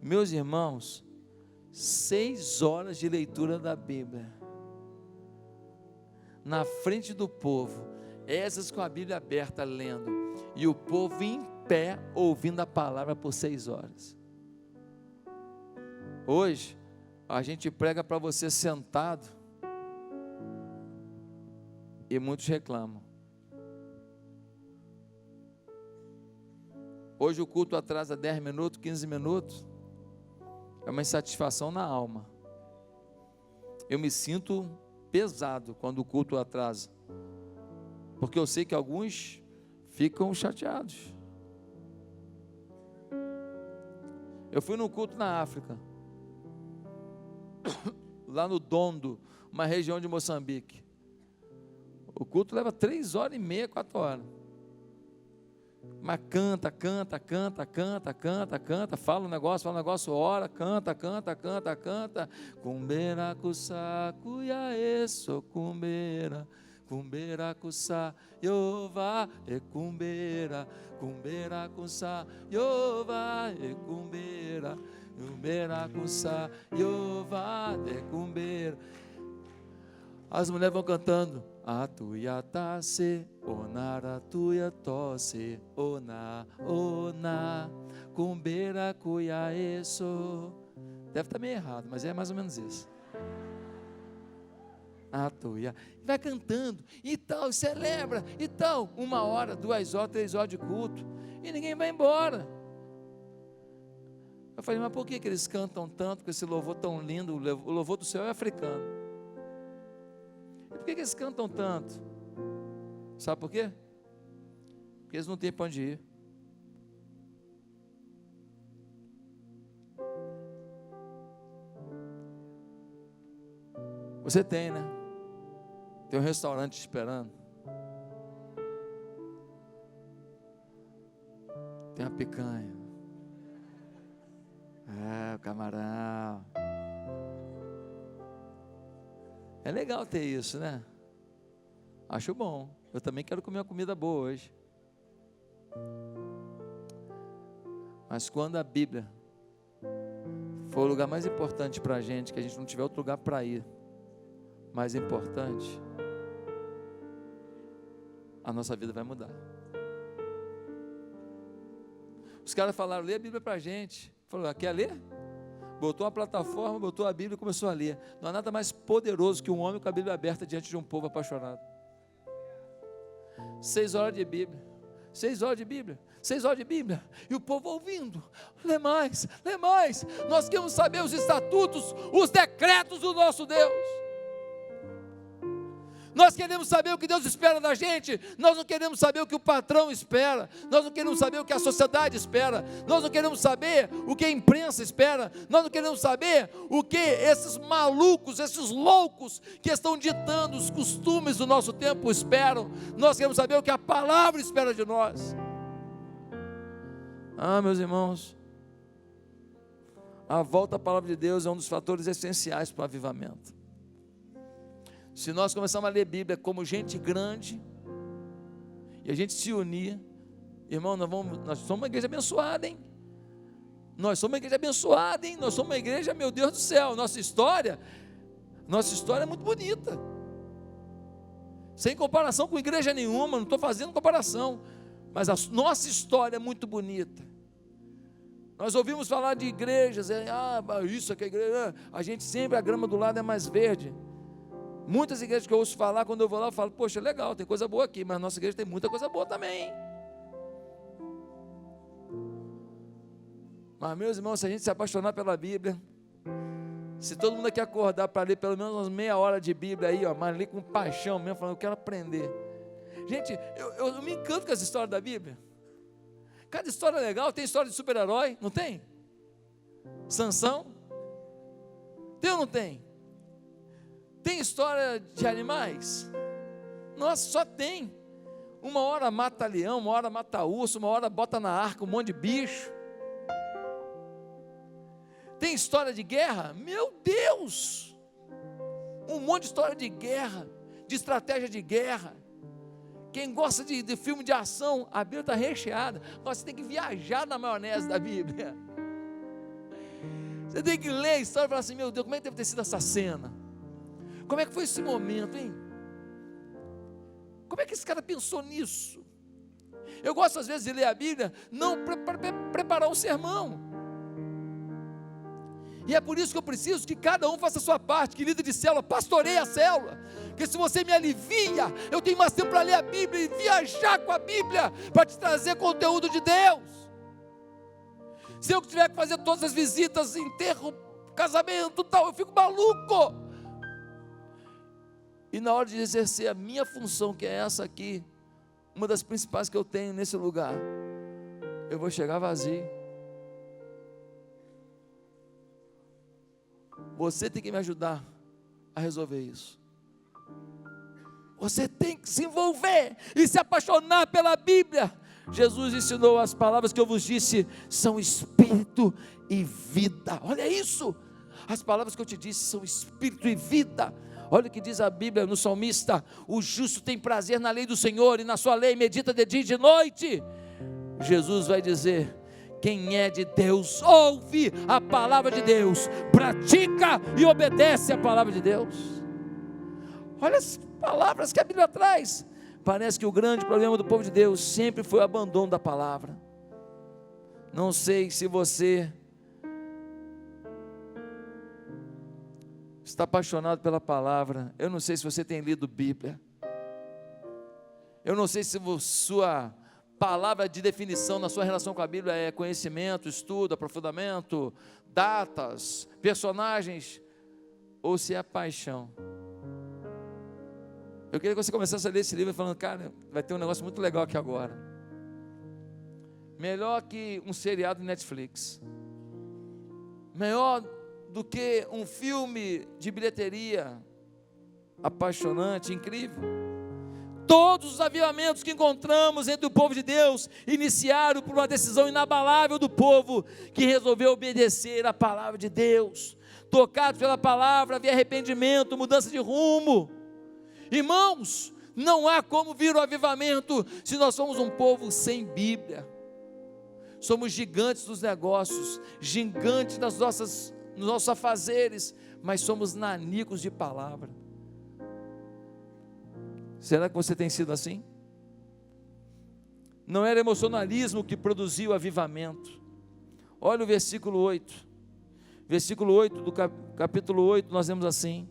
Meus irmãos, 6 horas de leitura da Bíblia, na frente do povo, essas com a Bíblia aberta lendo, e o povo em pé ouvindo a palavra por 6 horas. Hoje, a gente prega para você sentado, e muitos reclamam. Hoje o culto atrasa 10 minutos, 15 minutos, é uma insatisfação na alma. Eu me sinto pesado quando o culto atrasa, porque eu sei que alguns ficam chateados. Eu fui num culto na África, lá no Dondo, uma região de Moçambique. O culto leva 3h30, 4 horas. Mas canta, fala um negócio, ora, canta. Cumbera kusa kuyaeso cumbera kusa Yova e cumbera kusa Yova e cumbera kusa Yova e cumbera. As mulheres vão cantando. Atuia tase, onara tuia tosse, ona, ona, cumbera cuia eso. Deve estar meio errado, mas é mais ou menos isso. Atuia. Vai cantando e tal, celebra e tal. 1 hora, 2 horas, 3 horas de culto. E ninguém vai embora. Eu falei, mas por que eles cantam tanto com esse louvor tão lindo? O louvor do céu é africano. Por que eles cantam tanto? Sabe por quê? Porque eles não têm para onde ir. Você tem, né? Tem um restaurante esperando. Tem uma picanha. O camarão. É legal ter isso, né? Acho bom. Eu também quero comer uma comida boa hoje. Mas quando a Bíblia for o lugar mais importante para a gente, que a gente não tiver outro lugar para ir, mais importante, a nossa vida vai mudar. Os caras falaram, lê a Bíblia para a gente. Falou, quer ler? Botou a plataforma, botou a Bíblia e começou a ler. Não há nada mais poderoso que um homem com a Bíblia aberta diante de um povo apaixonado. 6 horas de Bíblia. 6 horas de Bíblia. 6 horas de Bíblia. E o povo ouvindo. Lê mais, lê mais. Nós queremos saber os estatutos, os decretos do nosso Deus. Nós queremos saber o que Deus espera da gente. Nós não queremos saber o que o patrão espera. Nós não queremos saber o que a sociedade espera. Nós não queremos saber o que a imprensa espera. Nós não queremos saber o que esses malucos, esses loucos que estão ditando os costumes do nosso tempo esperam. Nós queremos saber o que a palavra espera de nós. Meus irmãos, a volta à palavra de Deus é um dos fatores essenciais para o avivamento. Se nós começarmos a ler Bíblia como gente grande, e a gente se unir, irmão, nós somos uma igreja abençoada, hein? Nós somos uma igreja abençoada, hein? Nós somos uma igreja, meu Deus do céu, nossa história é muito bonita, sem comparação com igreja nenhuma, não estou fazendo comparação, mas a nossa história é muito bonita. Nós ouvimos falar de igrejas, isso aqui é igreja, a gente sempre, a grama do lado é mais verde. Muitas igrejas que eu ouço falar, quando eu vou lá, eu falo, poxa, legal, tem coisa boa aqui, mas a nossa igreja tem muita coisa boa também. Mas, meus irmãos, se a gente se apaixonar pela Bíblia, se todo mundo aqui acordar para ler pelo menos umas meia hora de Bíblia aí, mas ler com paixão mesmo, falando, eu quero aprender. Gente, eu me encanto com essa história da Bíblia. Cada história é legal, tem história de super-herói, não tem? Sansão? Tem ou não tem? Tem história de animais? Nossa, só tem. Uma hora mata leão, uma hora mata urso, uma hora bota na arca um monte de bicho. Tem história de guerra? Meu Deus! Um monte de história de guerra, de estratégia de guerra. Quem gosta de filme de ação, a Bíblia está recheada. Você tem que viajar na maionese da Bíblia. Você tem que ler a história e falar assim, meu Deus, como é que deve ter sido essa cena? Como é que foi esse momento, hein? Como é que esse cara pensou nisso? Eu gosto às vezes de ler a Bíblia, não para preparar um sermão. E é por isso que eu preciso que cada um faça a sua parte, que líder de célula, pastoreie a célula. Porque se você me alivia, eu tenho mais tempo para ler a Bíblia e viajar com a Bíblia, para te trazer conteúdo de Deus. Se eu tiver que fazer todas as visitas, enterro, casamento, tal, eu fico maluco. E na hora de exercer a minha função, que é essa aqui, uma das principais que eu tenho nesse lugar, eu vou chegar vazio. Você tem que me ajudar a resolver isso. Você tem que se envolver e se apaixonar pela Bíblia. Jesus ensinou as palavras que eu vos disse, são espírito e vida. Olha isso, as palavras que eu te disse são espírito e vida. Olha o que diz a Bíblia no salmista, o justo tem prazer na lei do Senhor, e na sua lei medita de dia e de noite. Jesus vai dizer, quem é de Deus, ouve a palavra de Deus, pratica e obedece a palavra de Deus. Olha as palavras que a Bíblia traz. Parece que o grande problema do povo de Deus sempre foi o abandono da palavra. Não sei se você está apaixonado pela palavra. Eu não sei se você tem lido Bíblia. Eu não sei se sua palavra de definição na sua relação com a Bíblia é conhecimento, estudo, aprofundamento, datas, personagens, ou se é paixão. Eu queria que você começasse a ler esse livro falando, cara, vai ter um negócio muito legal aqui agora. Melhor que um seriado Netflix. Melhor do que um filme de bilheteria apaixonante, incrível. Todos os avivamentos que encontramos entre o povo de Deus iniciaram por uma decisão inabalável do povo que resolveu obedecer à palavra de Deus. Tocado pela palavra, havia arrependimento, mudança de rumo. Irmãos, não há como vir o avivamento se nós somos um povo sem Bíblia. Somos gigantes dos negócios, gigantes nos nossos afazeres, mas somos nanicos de palavra. Será que você tem sido assim? Não era emocionalismo que produziu o avivamento. Olha o versículo 8. Versículo 8 do capítulo 8, nós vemos assim: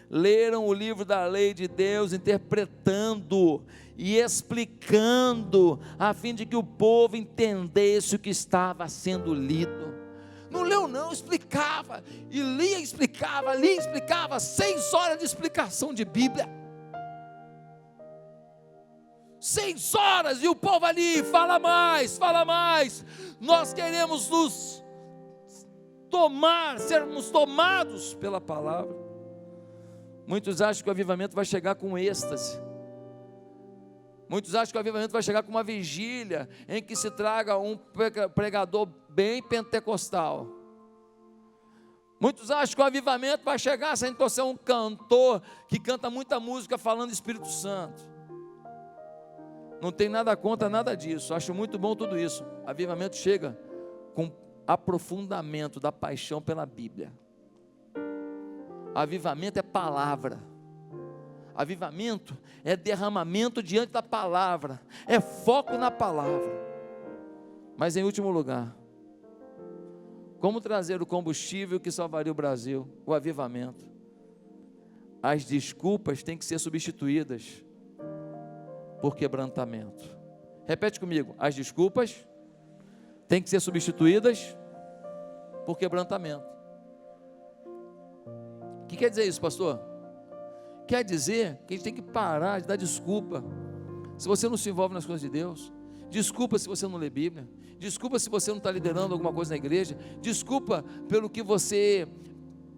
leram o livro da lei de Deus, interpretando e explicando, a fim de que o povo entendesse o que estava sendo lido. Não leu não, explicava, e lia e explicava, 6 horas de explicação de Bíblia, 6 horas, e o povo ali, fala mais, nós queremos sermos tomados pela palavra. Muitos acham que o avivamento vai chegar com êxtase. Muitos acham que o avivamento vai chegar com uma vigília, em que se traga um pregador bem pentecostal. Muitos acham que o avivamento vai chegar sem ser um cantor, que canta muita música falando Espírito Santo. Não tem nada contra nada disso, acho muito bom tudo isso. Avivamento chega com aprofundamento da paixão pela Bíblia. Avivamento é palavra. Avivamento é derramamento diante da palavra, é foco na palavra. Mas em último lugar, como trazer o combustível que salvaria o Brasil? O avivamento. As desculpas têm que ser substituídas por quebrantamento. Repete comigo: as desculpas têm que ser substituídas por quebrantamento. O que quer dizer isso, pastor? Quer dizer que a gente tem que parar de dar desculpa se você não se envolve nas coisas de Deus. Desculpa se você não lê Bíblia. Desculpa se você não está liderando alguma coisa na igreja. Desculpa pelo que você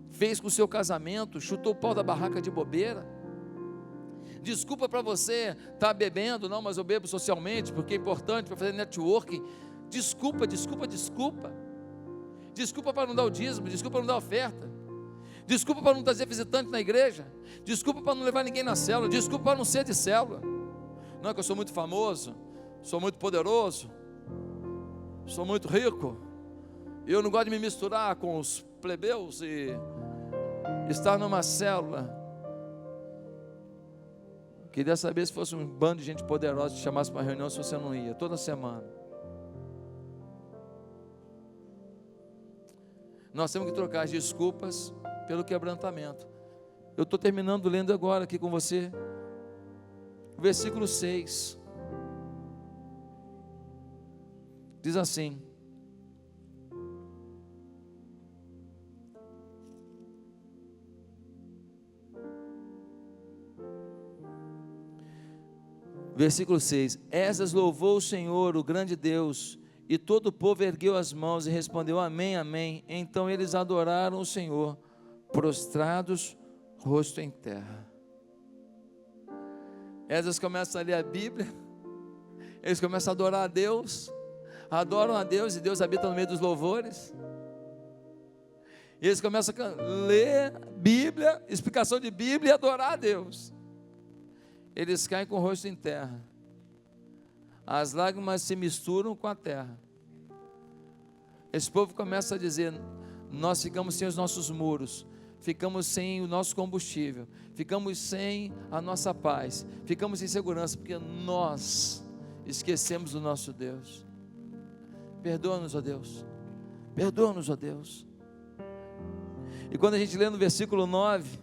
fez com o seu casamento, chutou o pau da barraca de bobeira. Desculpa para você estar bebendo. Não, mas eu bebo socialmente porque é importante para fazer networking. Desculpa. Desculpa para não dar o dízimo, desculpa para não dar a oferta. Desculpa para não trazer visitante na igreja. Desculpa para não levar ninguém na célula. Desculpa para não ser de célula. Não é que eu sou muito famoso, sou muito poderoso, sou muito rico, e eu não gosto de me misturar com os plebeus e estar numa célula. Queria saber se fosse um bando de gente poderosa que chamasse para uma reunião, se você não ia, toda semana. Nós temos que trocar as desculpas pelo quebrantamento. Eu estou terminando lendo agora aqui com você, o versículo 6, diz assim: versículo 6, Esdras louvou o Senhor, o grande Deus, e todo o povo ergueu as mãos e respondeu: amém, amém. Então eles adoraram o Senhor, prostrados, rosto em terra. Esdras começa a ler a Bíblia, eles começam a adorar a Deus, adoram a Deus, e Deus habita no meio dos louvores. E eles começam a ler Bíblia, explicação de Bíblia, e adorar a Deus. Eles caem com o rosto em terra, as lágrimas se misturam com a terra. Esse povo começa a dizer: nós ficamos sem os nossos muros, ficamos sem o nosso combustível, ficamos sem a nossa paz, ficamos sem segurança, porque nós esquecemos do nosso Deus. Perdoa-nos, ó Deus, perdoa-nos, ó Deus. E quando a gente lê no versículo 9,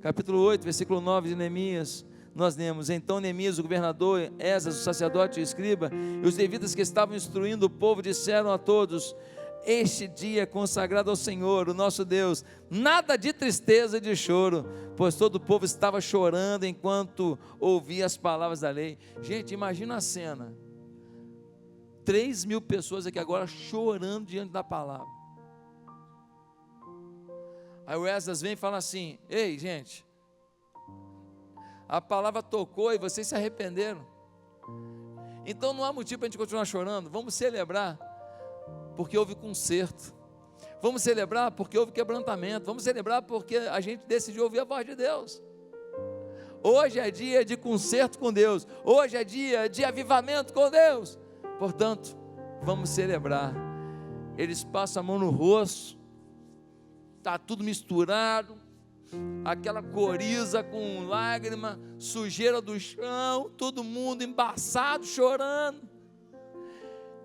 capítulo 8, versículo 9 de Neemias, nós lemos: então Neemias, o governador, Esdras, o sacerdote e o escriba, e os levitas que estavam instruindo o povo, disseram a todos: este dia é consagrado ao Senhor, o nosso Deus, nada de tristeza e de choro, pois todo o povo estava chorando enquanto ouvia as palavras da lei. Gente, imagina a cena, 3.000 pessoas aqui agora chorando diante da palavra. Aí o Esdras vem e fala assim: ei gente, a palavra tocou e vocês se arrependeram, então não há motivo para a gente continuar chorando. Vamos celebrar porque houve conserto, vamos celebrar porque houve quebrantamento, vamos celebrar porque a gente decidiu ouvir a voz de Deus. Hoje é dia de conserto com Deus, hoje é dia de avivamento com Deus, portanto, vamos celebrar. Eles passam a mão no rosto, está tudo misturado, aquela coriza com lágrima, sujeira do chão, todo mundo embaçado, chorando.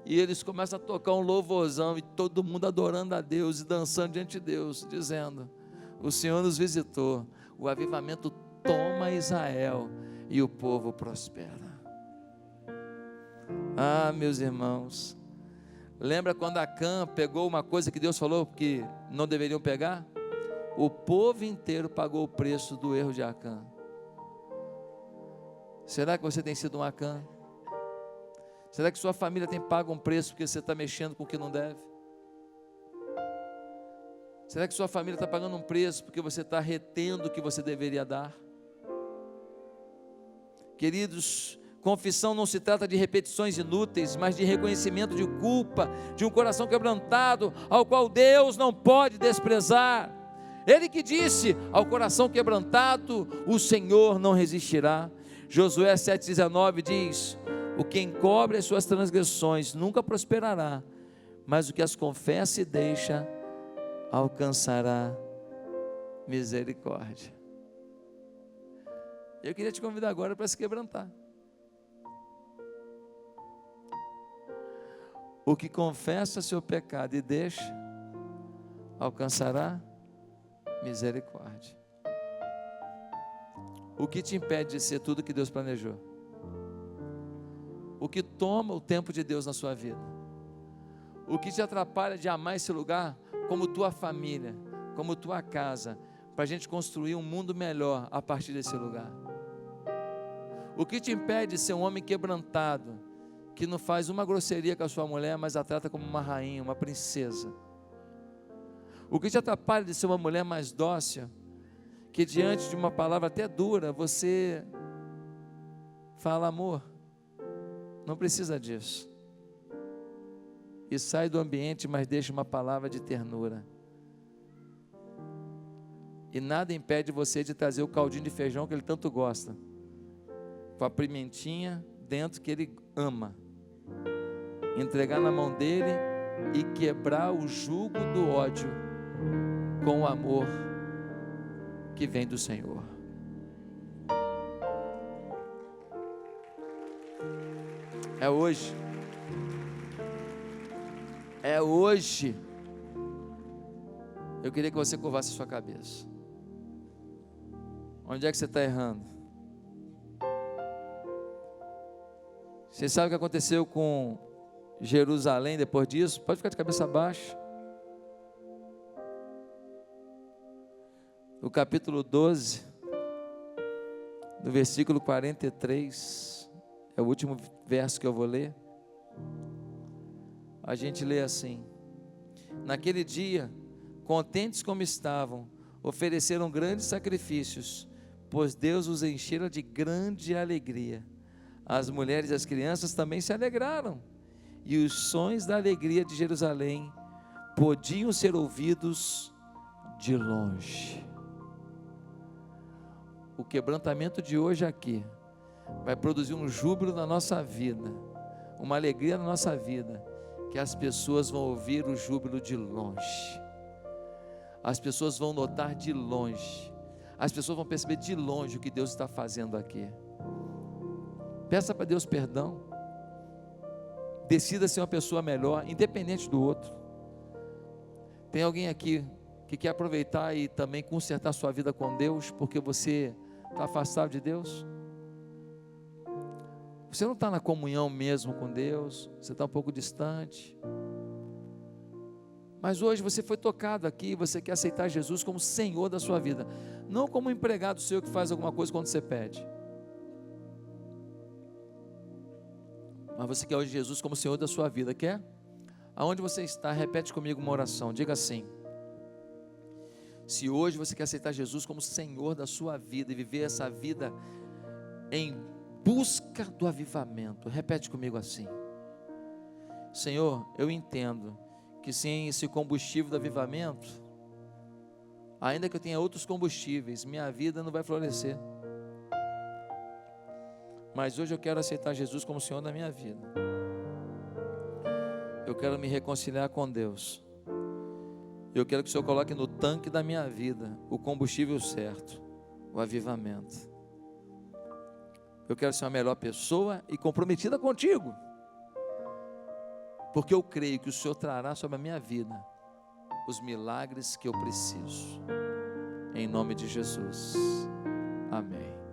E eles começam a tocar um louvorzão, e todo mundo adorando a Deus e dançando diante de Deus, dizendo: o Senhor nos visitou, o avivamento toma Israel e o povo prospera. Ah, meus irmãos, lembra quando Acã pegou uma coisa que Deus falou que não deveriam pegar? O povo inteiro pagou o preço do erro de Acã. Será que você tem sido um Acã? Será que sua família tem pago um preço porque você está mexendo com o que não deve? Será que sua família está pagando um preço porque você está retendo o que você deveria dar? Queridos, confissão não se trata de repetições inúteis, mas de reconhecimento de culpa, de um coração quebrantado, ao qual Deus não pode desprezar. Ele que disse: ao coração quebrantado, o Senhor não resistirá. Josué 7,19 diz: o que encobre as suas transgressões nunca prosperará, mas o que as confessa e deixa, alcançará misericórdia. Eu queria te convidar agora para se quebrantar. O que confessa seu pecado e deixa, alcançará misericórdia. O que te impede de ser tudo que Deus planejou? O que toma o tempo de Deus na sua vida? O que te atrapalha de amar esse lugar como tua família, como tua casa, para a gente construir um mundo melhor a partir desse lugar? O que te impede de ser um homem quebrantado, que não faz uma grosseria com a sua mulher, mas a trata como uma rainha, uma princesa? O que te atrapalha de ser uma mulher mais dócil, que diante de uma palavra até dura, você fala: amor, não precisa disso, e sai do ambiente, mas deixa uma palavra de ternura? E nada impede você de trazer o caldinho de feijão que ele tanto gosta, com a pimentinha dentro que ele ama, entregar na mão dele e quebrar o jugo do ódio com o amor que vem do Senhor. É hoje. É hoje. Eu queria que você curvasse a sua cabeça. Onde é que você está errando? Você sabe o que aconteceu com Jerusalém depois disso? Pode ficar de cabeça baixa. No capítulo 12, no versículo 43, é o último verso que eu vou ler. A gente lê assim: naquele dia, contentes como estavam, ofereceram grandes sacrifícios, pois Deus os enchera de grande alegria. As mulheres e as crianças também se alegraram, e os sons da alegria de Jerusalém podiam ser ouvidos de longe. O quebrantamento de hoje aqui vai produzir um júbilo na nossa vida, uma alegria na nossa vida, que as pessoas vão ouvir o júbilo de longe. as pessoas vão notar de longe, as pessoas vão perceber de longe o que Deus está fazendo aqui. Peça para Deus perdão, decida ser uma pessoa melhor, independente do outro. Tem alguém aqui que quer aproveitar e também consertar sua vida com Deus, porque você está afastado de Deus? Você não está na comunhão mesmo com Deus, você está um pouco distante. Mas hoje você foi tocado aqui, você quer aceitar Jesus como Senhor da sua vida, não como um empregado seu que faz alguma coisa quando você pede. Mas você quer hoje Jesus como Senhor da sua vida, quer? Aonde você está, repete comigo uma oração, diga assim: se hoje você quer aceitar Jesus como Senhor da sua vida e viver essa vida em busca do avivamento, repete comigo assim: Senhor, eu entendo que sem esse combustível do avivamento, ainda que eu tenha outros combustíveis, minha vida não vai florescer. Mas hoje eu quero aceitar Jesus como Senhor da minha vida. Eu quero me reconciliar com Deus. Eu quero que o Senhor coloque no tanque da minha vida o combustível certo, o avivamento. Eu quero ser uma melhor pessoa e comprometida contigo, porque eu creio que o Senhor trará sobre a minha vida os milagres que eu preciso. Em nome de Jesus. Amém.